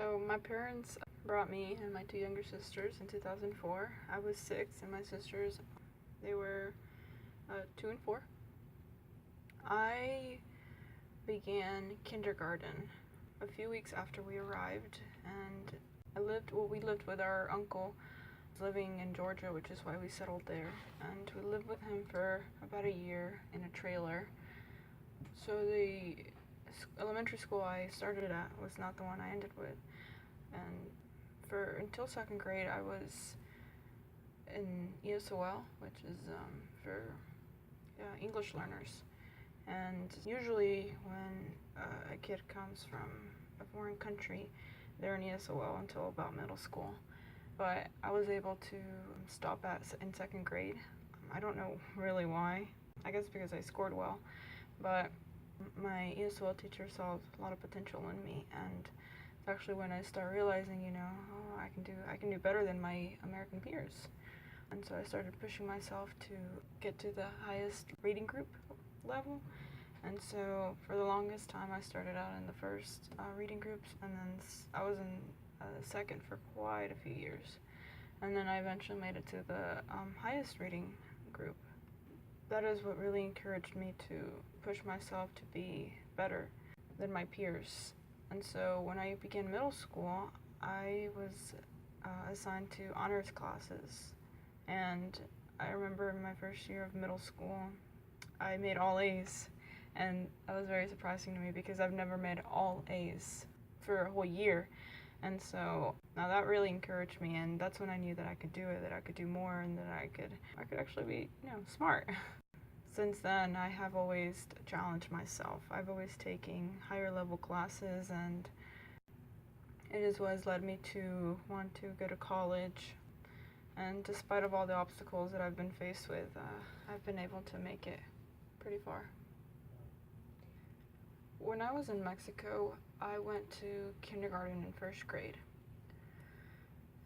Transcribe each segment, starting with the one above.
So my parents brought me and my two younger sisters in 2004. I was 6 and my sisters, they were 2 and 4. I began kindergarten a few weeks after we arrived, and we lived with our uncle living in Georgia, which is why we settled there, and we lived with him for about a year in a trailer. So the elementary school I started at was not the one I ended with, and until 2nd grade I was in ESOL, which is for English learners. And usually when a kid comes from a foreign country, they're in ESOL until about middle school. But I was able to stop in 2nd grade. I don't know really why. I guess because I scored well. But my ESOL teacher saw a lot of potential in me, and it's actually when I started realizing, I can do better than my American peers. And so I started pushing myself to get to the highest reading group level. And so for the longest time I started out in the first reading groups, and then I was in second for quite a few years. And then I eventually made it to the highest reading group. That is what really encouraged me to push myself to be better than my peers. And so when I began middle school, I was assigned to honors classes. And I remember in my first year of middle school, I made all A's. And that was very surprising to me because I've never made all A's for a whole year. And so now that really encouraged me, and that's when I knew that I could do it, that I could do more, and that I could actually be, smart. Since then, I have always challenged myself. I've always taken higher level classes, and it is what has led me to want to go to college. And despite of all the obstacles that I've been faced with, I've been able to make it pretty far. When I was in Mexico, I went to kindergarten in 1st grade.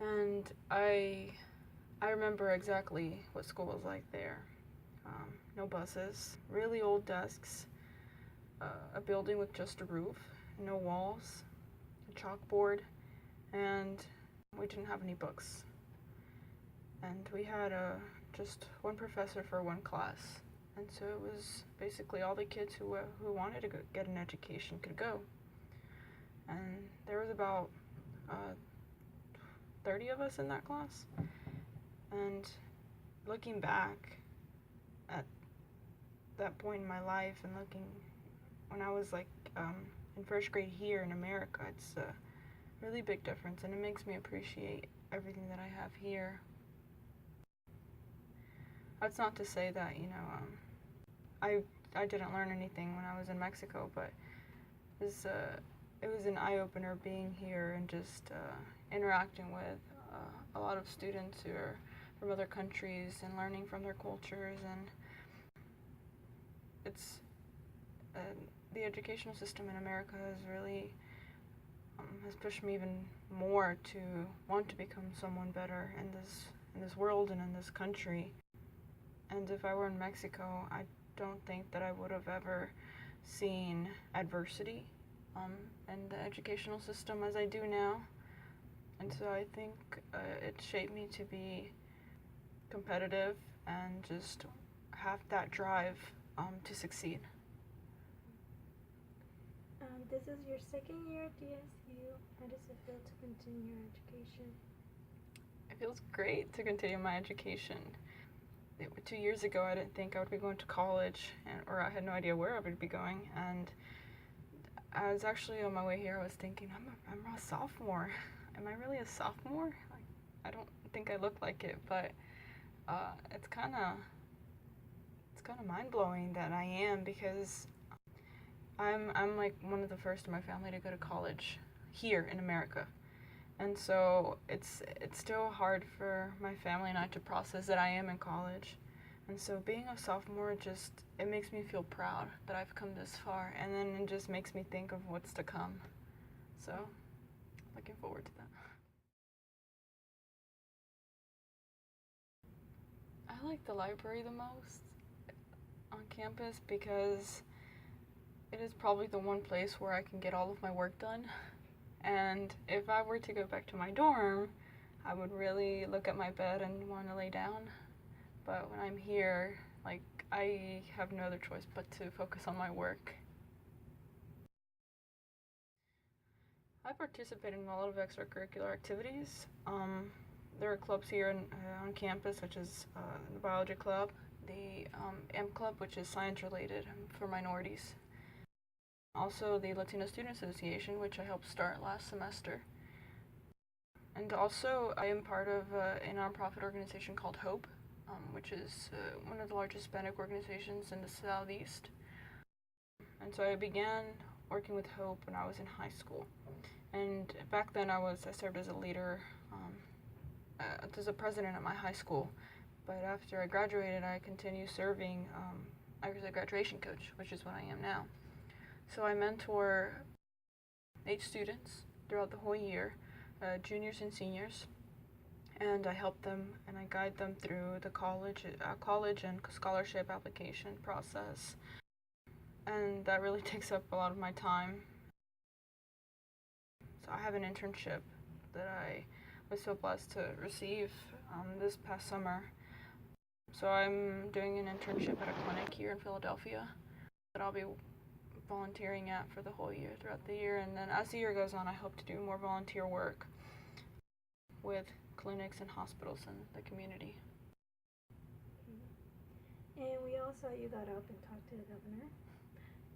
And I remember exactly what school was like there. No buses, really old desks, a building with just a roof, no walls, a chalkboard, and we didn't have any books. And we had just one professor for one class. And so it was basically all the kids who wanted to get an education could go. And there was about 30 of us in that class. And looking back at that point in my life, and looking when I was in 1st grade here in America, it's a really big difference, and it makes me appreciate everything that I have here. That's not to say that, I didn't learn anything when I was in Mexico, but it was an eye-opener being here and just interacting with a lot of students who are from other countries and learning from their cultures. And it's the educational system in America has really has pushed me even more to want to become someone better in this world and in this country. And if I were in Mexico, I don't think that I would have ever seen adversity in the educational system as I do now. And so I think it shaped me to be competitive and just have that drive to succeed. This is your 2nd year at DSU. How does it feel to continue your education? It feels great to continue my education. 2 years ago, I didn't think I would be going to college, or I had no idea where I would be going. And I was actually on my way here, I was thinking, I'm a sophomore. Am I really a sophomore? I don't think I look like it, but it's kind of mind-blowing that I am, because I'm like one of the first in my family to go to college here in America. And so it's still hard for my family and I to process that I am in college. And so being a sophomore, it makes me feel proud that I've come this far, and then it just makes me think of what's to come. So looking forward to that. I like the library the most on campus because it is probably the one place where I can get all of my work done. And if I were to go back to my dorm, I would really look at my bed and want to lay down. But when I'm here, like, I have no other choice but to focus on my work. I participate in a lot of extracurricular activities. There are clubs here on campus, such as the biology club, the M club, which is science related for minorities. Also the Latino Student Association, which I helped start last semester. And also I am part of a nonprofit organization called HOPE, which is one of the largest Hispanic organizations in the Southeast. And so I began working with HOPE when I was in high school. And back then I served as a leader, as a president at my high school. But after I graduated, I continued serving. I was a graduation coach, which is what I am now. So I mentor 8 students throughout the whole year, juniors and seniors, and I help them and I guide them through the college and scholarship application process. And that really takes up a lot of my time. So I have an internship that I was so blessed to receive this past summer. So I'm doing an internship at a clinic here in Philadelphia that I'll be volunteering at for the whole year, throughout the year. And then as the year goes on, I hope to do more volunteer work with clinics and hospitals in the community. And we all saw you got up and talked to the governor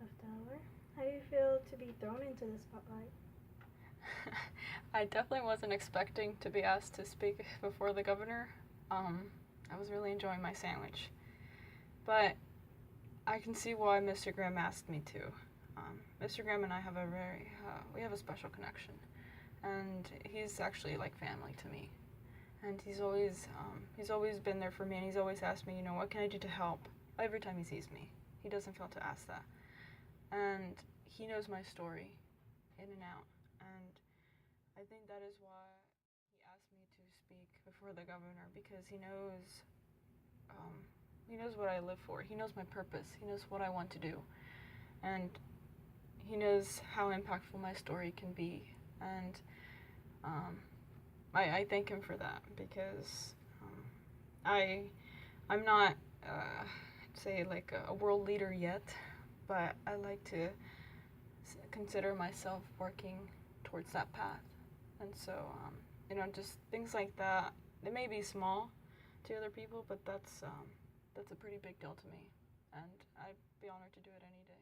of Delaware. How do you feel to be thrown into the spotlight? I definitely wasn't expecting to be asked to speak before the governor. I was really enjoying my sandwich. But I can see why Mr. Graham asked me to. Mr. Graham and I have we have a special connection. And he's actually like family to me. And he's always been there for me, and he's always asked me, what can I do to help? Every time he sees me. He doesn't fail to ask that. And he knows my story in and out. And I think that is why he asked me to speak before the governor, because he knows what I live for. He knows my purpose. He knows what I want to do. And he knows how impactful my story can be. And I thank him for that, because I'm not, say, like a world leader yet, but I like to consider myself working towards that path. And so, just things like that, they may be small to other people, but that's a pretty big deal to me, and I'd be honored to do it any day.